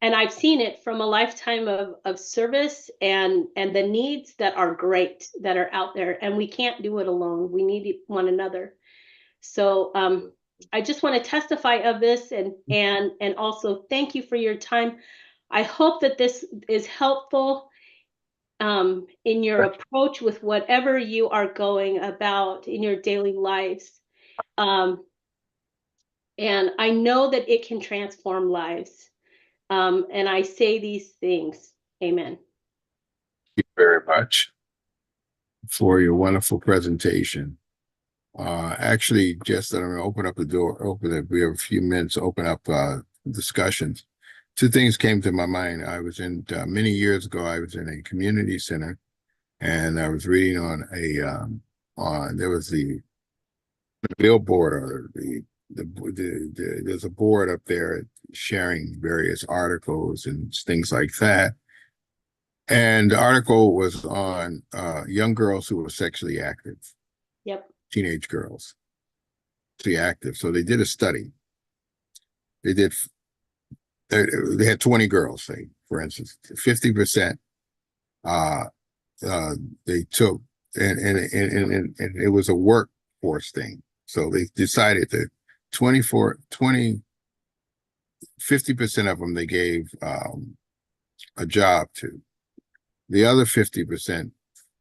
Speaker 3: I've seen it from a lifetime of service and the needs that are great that are out there, and we can't do it alone. We need one another. So I just want to testify of this and also thank you for your time. I hope that this is helpful in your approach with whatever you are going about in your daily lives. And I know that it can transform lives. And I say these things. Amen.
Speaker 2: Thank you very much for your wonderful presentation. Actually, just that I'm going to open up the door, we have a few minutes to open up discussions. Two things came to my mind. I was in, many years ago, I was in a community center, and I was reading on there was the billboard, or there's a board up there sharing various articles and things like that. And the article was on young girls who were sexually active.
Speaker 3: Yep.
Speaker 2: Teenage girls, sexually active. So they did a study. They had 20 girls, say, for instance, 50%. They took, and it was a workforce thing. So they decided that 50% of them they gave a job to. The other 50%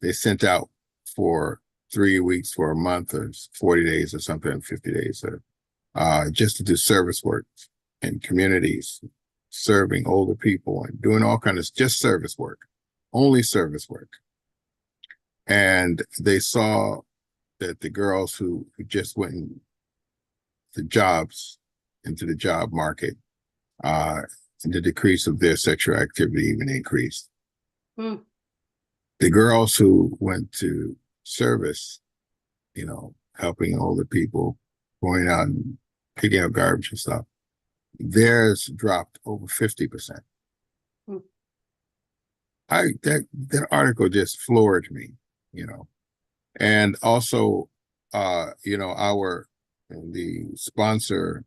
Speaker 2: they sent out for 3 weeks, for a month, or 40 days or something, 50 days, or just to do service work in communities, serving older people and doing all kinds of just service work, only service work. And they saw that the girls who just went into the job market, the decrease of their sexual activity even increased. Mm. The girls who went to service, helping older people, going out and picking up garbage and stuff, theirs dropped over 50%. Mm. That article just floored me, and also, the sponsor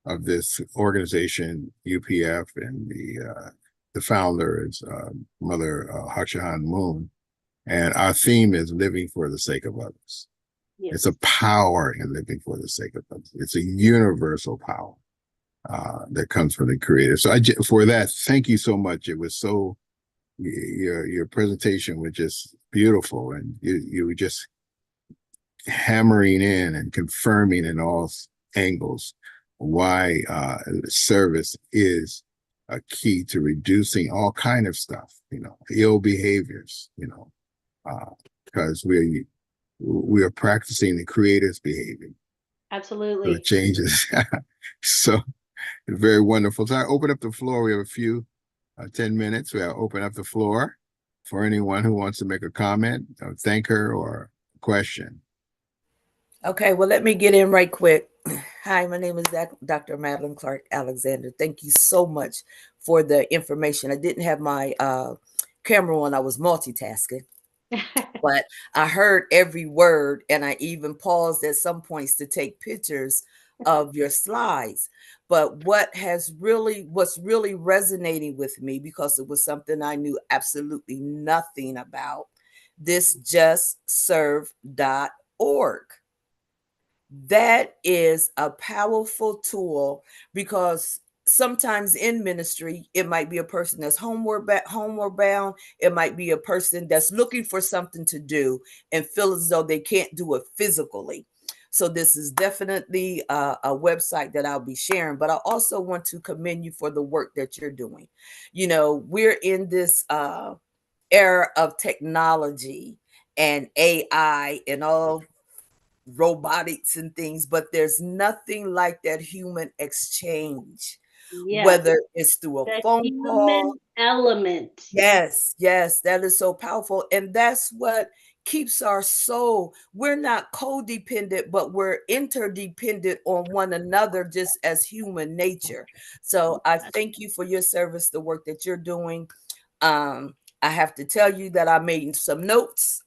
Speaker 2: of this organization, UPF, and the founder is Mother Hak Ja Han Moon, and our theme is living for the sake of others. Yes. It's a power in living for the sake of others. It's a universal power that comes from the Creator. So for that, thank you so much. It was so, your presentation was just beautiful, and you were just hammering in and confirming in all angles why service is a key to reducing all kind of stuff, ill behaviors, because we are practicing the Creator's behavior.
Speaker 3: Absolutely.
Speaker 2: So it changes. So very wonderful. So I open up the floor. We have a few 10 minutes. We'll open up the floor for anyone who wants to make a comment, or thank her, or a question.
Speaker 1: Okay, well, let me get in right quick. Hi, my name is Dr. Madeline Clark Alexander. Thank you so much for the information. I didn't have my camera on. I was multitasking, but I heard every word, and I even paused at some points to take pictures of your slides. But what's really resonating with me, because it was something I knew absolutely nothing about, this justserve.org. That is a powerful tool, because sometimes in ministry, it might be a person that's homeward bound. It might be a person that's looking for something to do and feel as though they can't do it physically. So this is definitely a website that I'll be sharing, but I also want to commend you for the work that you're doing. You know, we're in this era of technology and AI and all robotics and things, but there's nothing like that human exchange,
Speaker 3: Yes,
Speaker 1: whether it's through a
Speaker 3: the
Speaker 1: phone call.
Speaker 3: human element.
Speaker 1: Yes, that is so powerful. And that's what keeps our soul. We're not codependent, but we're interdependent on one another, just as human nature. So I thank you for your service, the work that you're doing. I have to tell you that I made some notes,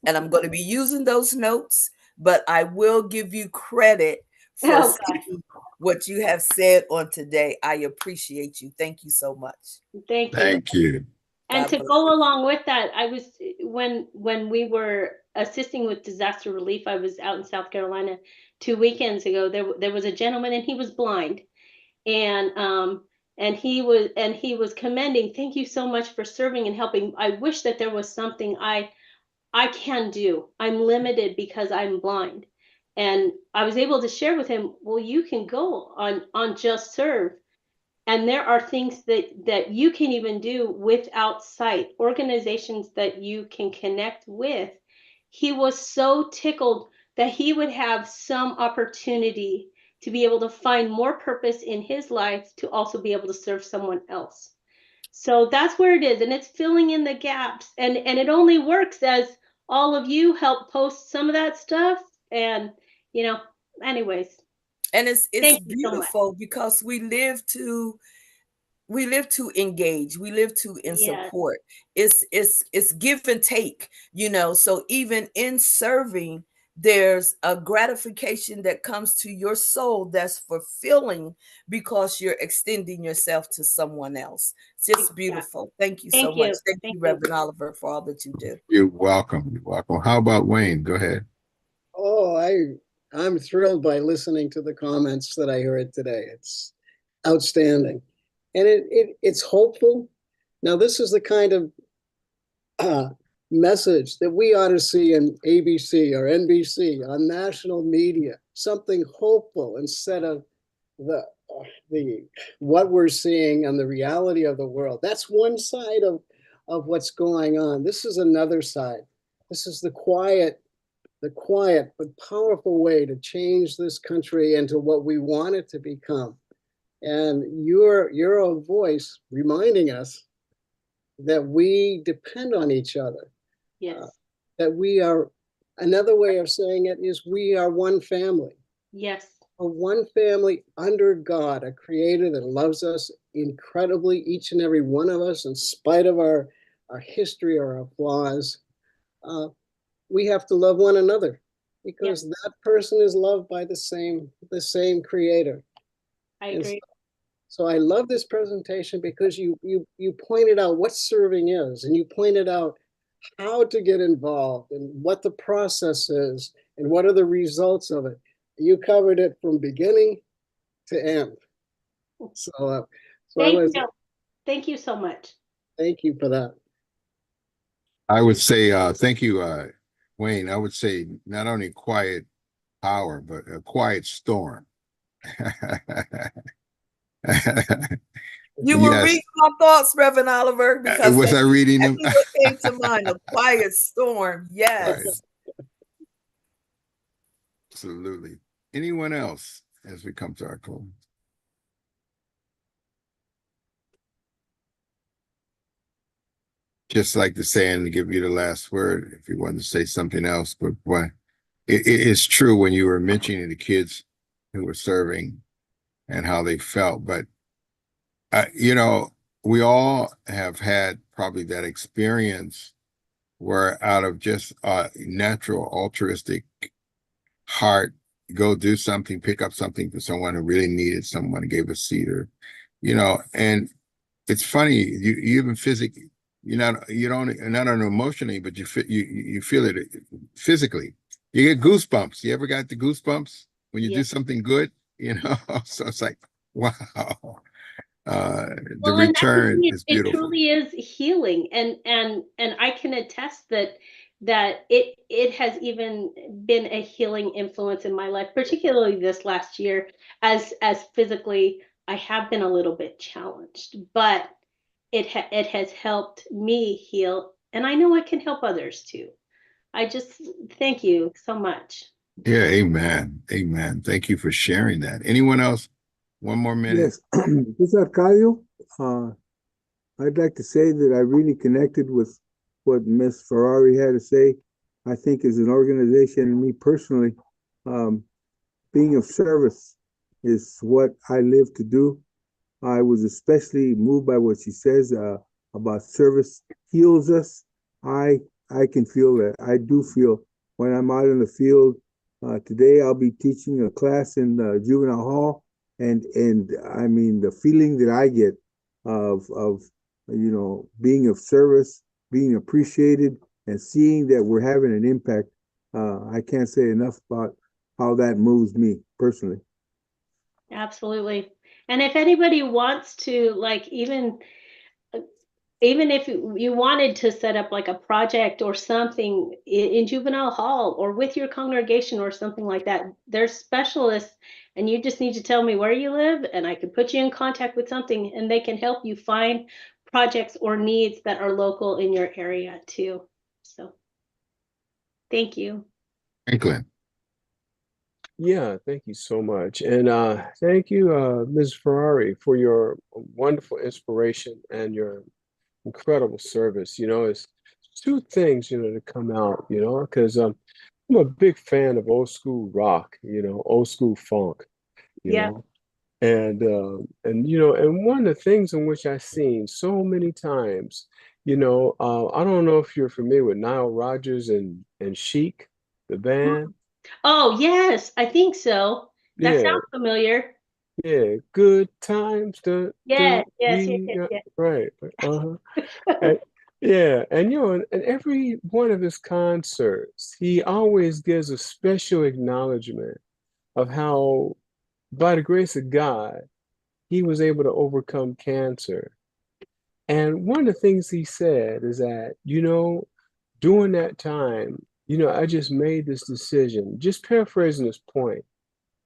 Speaker 1: and I'm going to be using those notes, but I will give you credit for
Speaker 3: Oh gosh,
Speaker 1: saying what you have said on today. I appreciate you. Thank you so much.
Speaker 3: thank you.
Speaker 2: Thank you.
Speaker 3: And
Speaker 1: God
Speaker 3: to
Speaker 1: bless.
Speaker 3: go along with that, I was when we were assisting with disaster relief, I was out in South Carolina 2 weekends ago. There was a gentleman, and he was blind, and he was commending, thank you so much for serving and helping. I wish that there was something I can do. I'm limited because I'm blind. And I was able to share with him, well, you can go on Just Serve, and there are things that you can even do without sight, organizations that you can connect with. He was so tickled that he would have some opportunity to be able to find more purpose in his life to also be able to serve someone else. So that's where it is, and it's filling in the gaps, and it only works as all of you help post some of that stuff. And anyways,
Speaker 1: And it's
Speaker 3: thank you so much.
Speaker 1: beautiful, because we live to engage, we live to in
Speaker 3: Yes,
Speaker 1: support. It's give and take, so even in serving, there's a gratification that comes to your soul that's fulfilling, because you're extending yourself to someone else. It's just
Speaker 3: exactly.
Speaker 1: beautiful. Thank you so
Speaker 3: Thank
Speaker 1: much.
Speaker 3: you.
Speaker 1: Thank
Speaker 3: Thank
Speaker 1: you,
Speaker 3: you.
Speaker 1: Reverend Oliver, for all that you do.
Speaker 2: You're welcome. You're welcome. How about Wayne? Go ahead.
Speaker 4: Oh, I'm thrilled by listening to the comments that I heard today. It's outstanding, and it's hopeful. Now, this is the kind of message that we ought to see in ABC or NBC on national media. Something hopeful instead of the the what we're seeing and the reality of the world. That's one side of what's going on. This is another side. This is the quiet but powerful way to change this country into what we want it to become. And your voice reminding us that we depend on each other,
Speaker 3: Yes.
Speaker 4: that we are, another way of saying it is we are one family,
Speaker 3: Yes.
Speaker 4: a one family under God, a creator that loves us incredibly, each and every one of us, in spite of our history or our flaws. We have to love one another, because that person is loved by the same creator.
Speaker 3: I
Speaker 4: And
Speaker 3: agree.
Speaker 4: so I love this presentation, because you pointed out what serving is, and you pointed out how to get involved and what the process is and what are the results of it. You covered it from beginning to end. So, I
Speaker 3: Thank
Speaker 4: was
Speaker 3: you. Thank you so much.
Speaker 4: thank you for that.
Speaker 2: I would say thank you, Wayne. I would say not only quiet power, but a quiet storm.
Speaker 1: You were
Speaker 2: Yes.
Speaker 1: reading my thoughts, Reverend Oliver, because
Speaker 2: Was I reading them?
Speaker 1: that's what came to mind, a quiet storm. Yes.
Speaker 2: Right. Absolutely. Anyone else as we come to our close? Just like the saying to give you the last word if you wanted to say something else, but boy, it's true when you were mentioning the kids who were serving and how they felt. But, you know, we all have had probably that experience where out of just natural altruistic heart, go do something, pick up something for someone who really needed someone, gave a seat, or, you know, and it's funny, you even physically, not only emotionally, but you feel it physically. You get goosebumps. You ever got the goosebumps when you do something good? You know, so it's like, wow. The
Speaker 3: Well, and that's the
Speaker 2: return
Speaker 3: thing,
Speaker 2: is
Speaker 3: it
Speaker 2: beautiful.
Speaker 3: truly is healing, and I can attest that it has even been a healing influence in my life, particularly this last year, as physically I have been a little bit challenged, but it has helped me heal, and I know it can help others too. I just thank you so much.
Speaker 2: Yeah, amen. Amen. Thank you for sharing that. Anyone else? One more minute.
Speaker 5: Yes, this is Arcadio. I'd like to say that I really connected with what Ms. Ferrari had to say. I think as an organization and me personally, um, being of service is what I live to do. I was especially moved by what she says about service heals us. I I can feel that. I do feel when I'm out in the field. Today I'll be teaching a class in juvenile hall, and I mean the feeling that I get of being of service, being appreciated, and seeing that we're having an impact. I can't say enough about how that moves me personally.
Speaker 3: Absolutely. And if anybody wants to, like, even if you wanted to set up like a project or something in juvenile hall or with your congregation or something like that, there's specialists, and you just need to tell me where you live and I can put you in contact with something, and they can help you find projects or needs that are local in your area too. So thank you.
Speaker 2: Franklin.
Speaker 6: Yeah, thank you so much. And thank you, Ms. Ferrari, for your wonderful inspiration and your incredible service. It's two things, to come out, because I'm a big fan of old school rock, old school funk, you
Speaker 3: Yeah.
Speaker 6: know. And one of the things in which I've seen so many times, I don't know if you're familiar with Nile Rodgers and Chic, the band.
Speaker 3: Oh, yes, I think so. That
Speaker 6: Yeah,
Speaker 3: sounds familiar.
Speaker 6: yeah, good times.
Speaker 3: Yes, yes, yes,
Speaker 6: We
Speaker 3: yes, yes.
Speaker 6: right. Uh-huh. And, yeah, and in every one of his concerts, he always gives a special acknowledgement of how, by the grace of God, he was able to overcome cancer. And one of the things he said is that, during that time, I just made this decision, just paraphrasing this point.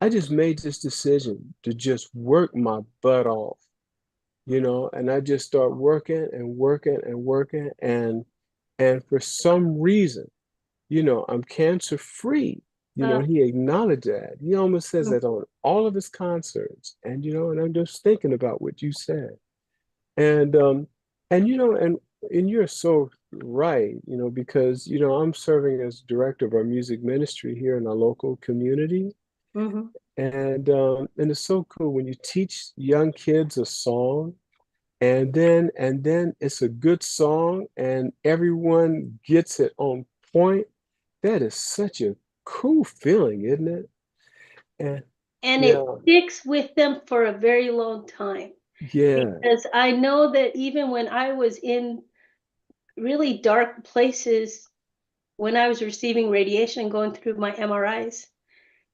Speaker 6: I just made this decision to just work my butt off, and I just start working and working and working, and for some reason, I'm cancer free.
Speaker 3: Uh,
Speaker 6: He acknowledged that. He almost says that on all of his concerts, and I'm just thinking about what you said, and and you're so right, because I'm serving as director of our music ministry here in our local community.
Speaker 3: mhm.
Speaker 6: And it's so cool when you teach young kids a song, and then it's a good song and everyone gets it on point. That is such a cool feeling, isn't it? And
Speaker 3: And it
Speaker 6: yeah,
Speaker 3: sticks with them for a very long time.
Speaker 6: yeah,
Speaker 3: Because I know that even when I was in really dark places, when I was receiving radiation, going through my MRIs,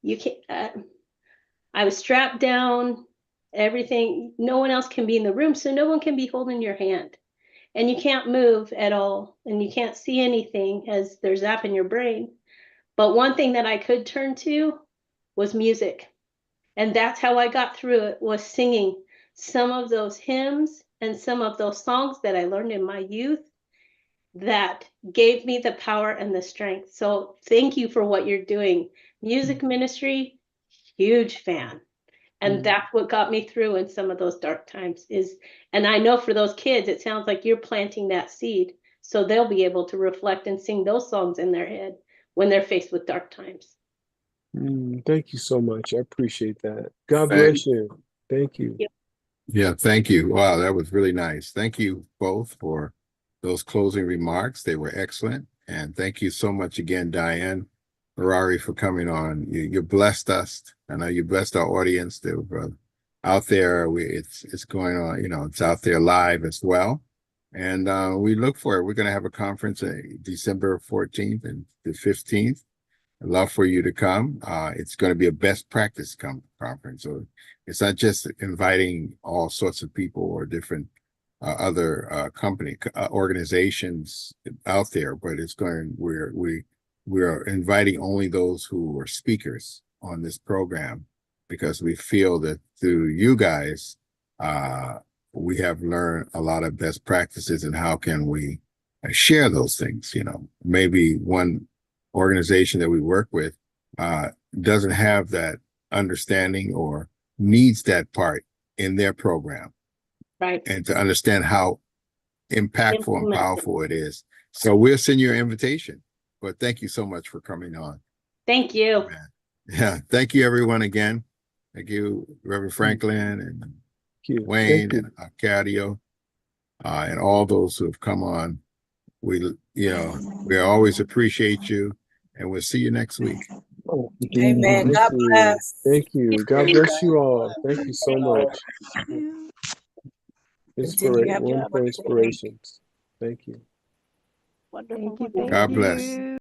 Speaker 3: you can I was strapped down, everything. No one else can be in the room, so no one can be holding your hand, and you can't move at all, and you can't see anything as they're zapping your brain. But one thing that I could turn to was music. And that's how I got through it, was singing some of those hymns and some of those songs that I learned in my youth that gave me the power and the strength. So thank you for what you're doing. Music ministry, huge fan. And that's what got me through in some of those dark times is, and I know for those kids, it sounds like you're planting that seed so they'll be able to reflect and sing those songs in their head when they're faced with dark times.
Speaker 6: Thank you so much. I appreciate that. God
Speaker 2: Thank-
Speaker 6: bless you. Thank you.
Speaker 2: Yeah, thank you. Wow, that was really nice. Thank you both for those closing remarks. They were excellent. And thank you so much again, Diane Ferrari, for coming on. You blessed us. I know you blessed our audience. They were out there. It's going on, it's out there live as well. And we look for it. We're going to have a conference December 14th and the 15th. I'd love for you to come. It's going to be a best practice conference. So it's not just inviting all sorts of people or different other organizations out there, but we're inviting only those who are speakers on this program, because we feel that through you guys, we have learned a lot of best practices, and how can we share those things. Maybe one organization that we work with doesn't have that understanding or needs that part in their program,
Speaker 3: Right.
Speaker 2: and to understand how impactful and
Speaker 3: Implement it.
Speaker 2: powerful it is. So we'll send you an invitation, but thank you so much for coming on.
Speaker 3: Thank you.
Speaker 2: Man. Yeah, thank you everyone again. Thank you, Reverend Franklin and
Speaker 6: Thank you.
Speaker 2: Wayne
Speaker 6: Thank you.
Speaker 2: and Arcadio, and all those who have come on. We always appreciate you, and we'll see you next week.
Speaker 6: Oh,
Speaker 1: Amen.
Speaker 6: thank
Speaker 1: God
Speaker 6: you.
Speaker 1: bless.
Speaker 6: Thank you. God bless you all. Thank you so much.
Speaker 1: Continue to have a
Speaker 6: One for
Speaker 1: wonderful week.
Speaker 6: inspirations. Thank you.
Speaker 7: Wonderful.
Speaker 2: God bless.